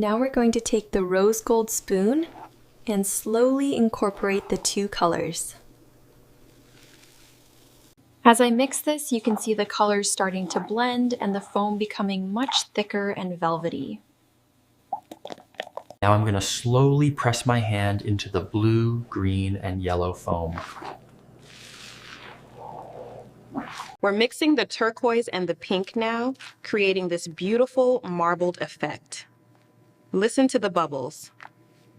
Now we're going to take the rose gold spoon and slowly incorporate the two colors. As I mix this, you can see the colors starting to blend and the foam becoming much thicker and velvety. Now I'm going to slowly press my hand into the blue, green, and yellow foam. We're mixing the turquoise and the pink now, creating this beautiful marbled effect. Listen to the bubbles.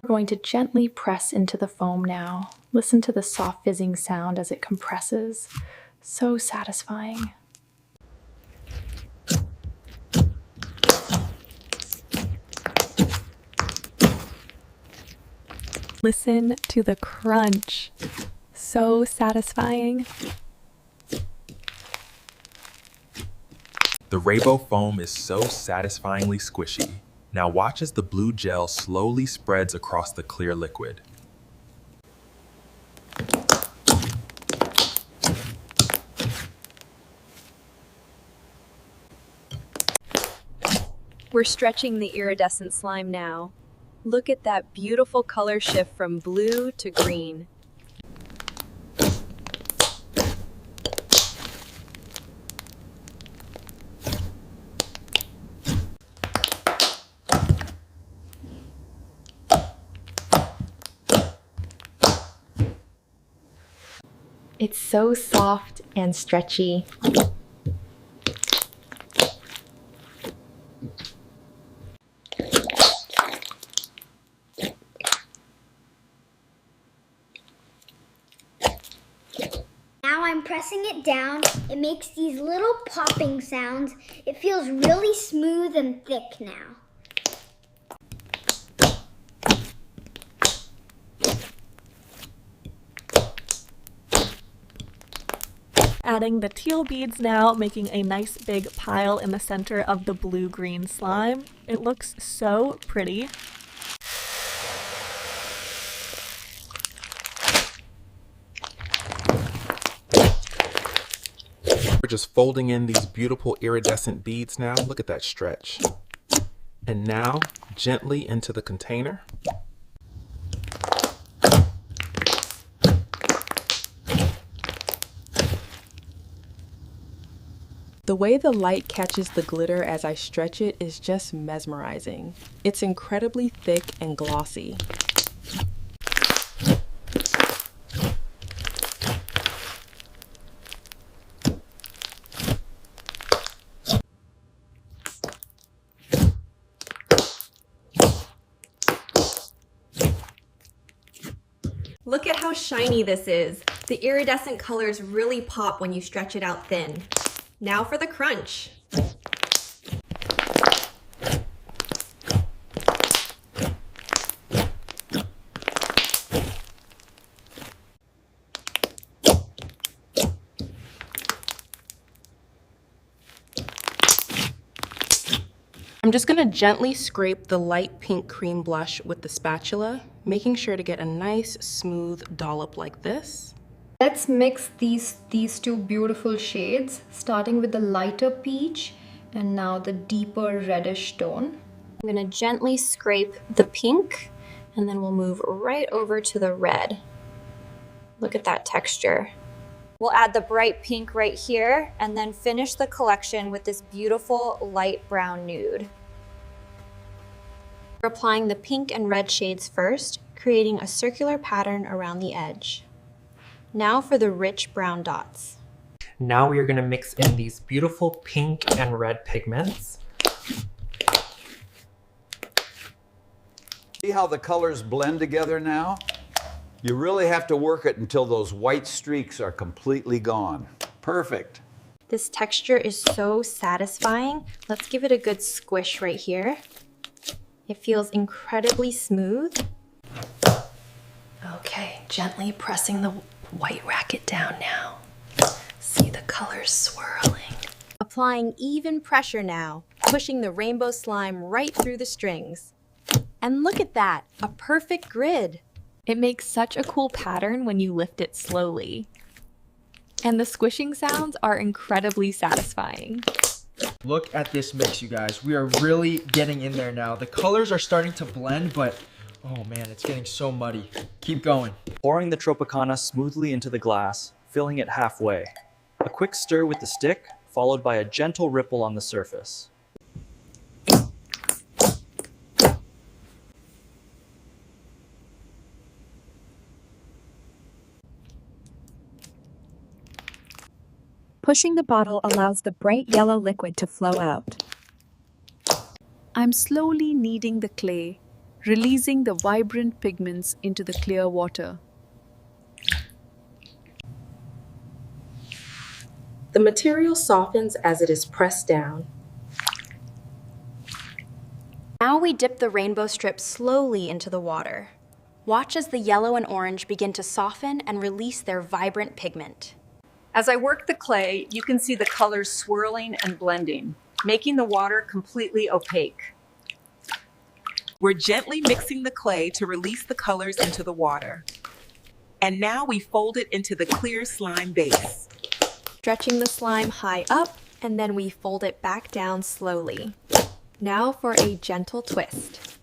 We're going to gently press into the foam now. Listen to the soft fizzing sound as it compresses. So satisfying. Listen to the crunch. So satisfying. The rainbow foam is so satisfyingly squishy. Now watch as the blue gel slowly spreads across the clear liquid. We're stretching the iridescent slime now. Look at that beautiful color shift from blue to green. It's so soft and stretchy. Now I'm pressing it down. It makes these little popping sounds. It feels really smooth and thick now. Adding the teal beads now, making a nice big pile in the center of the blue-green slime. It looks so pretty. We're just folding in these beautiful iridescent beads now. Look at that stretch. And now gently into the container. The way the light catches the glitter as I stretch it is just mesmerizing. It's incredibly thick and glossy. Look at how shiny this is. The iridescent colors really pop when you stretch it out thin. Now for the crunch. I'm just going to gently scrape the light pink cream blush with the spatula, making sure to get a nice smooth dollop like this. Let's mix these two beautiful shades, starting with the lighter peach and now the deeper reddish tone. I'm going to gently scrape the pink and then we'll move right over to the red. Look at that texture. We'll add the bright pink right here and then finish the collection with this beautiful light brown nude. We're applying the pink and red shades first, creating a circular pattern around the edge. Now for the rich brown dots. Now we are going to mix in these beautiful pink and red pigments. See how the colors blend together now? You really have to work it until those white streaks are completely gone. Perfect. This texture is so satisfying. Let's give it a good squish right here. It feels incredibly smooth. Okay, gently pressing the white racket down now. See the colors swirling. Applying even pressure now, pushing the rainbow slime right through the strings. And look at that, a perfect grid. It makes such a cool pattern when you lift it slowly. And the squishing sounds are incredibly satisfying. Look at this mix, you guys. We are really getting in there now. The colors are starting to blend, but oh man, it's getting so muddy. Keep going. Pouring the Tropicana smoothly into the glass, filling it halfway. A quick stir with the stick, followed by a gentle ripple on the surface. Pushing the bottle allows the bright yellow liquid to flow out. I'm slowly kneading the clay, releasing the vibrant pigments into the clear water. The material softens as it is pressed down. Now we dip the rainbow strip slowly into the water. Watch as the yellow and orange begin to soften and release their vibrant pigment. As I work the clay, you can see the colors swirling and blending, making the water completely opaque. We're gently mixing the clay to release the colors into the water. And now we fold it into the clear slime base. Stretching the slime high up, and then we fold it back down slowly. Now for a gentle twist.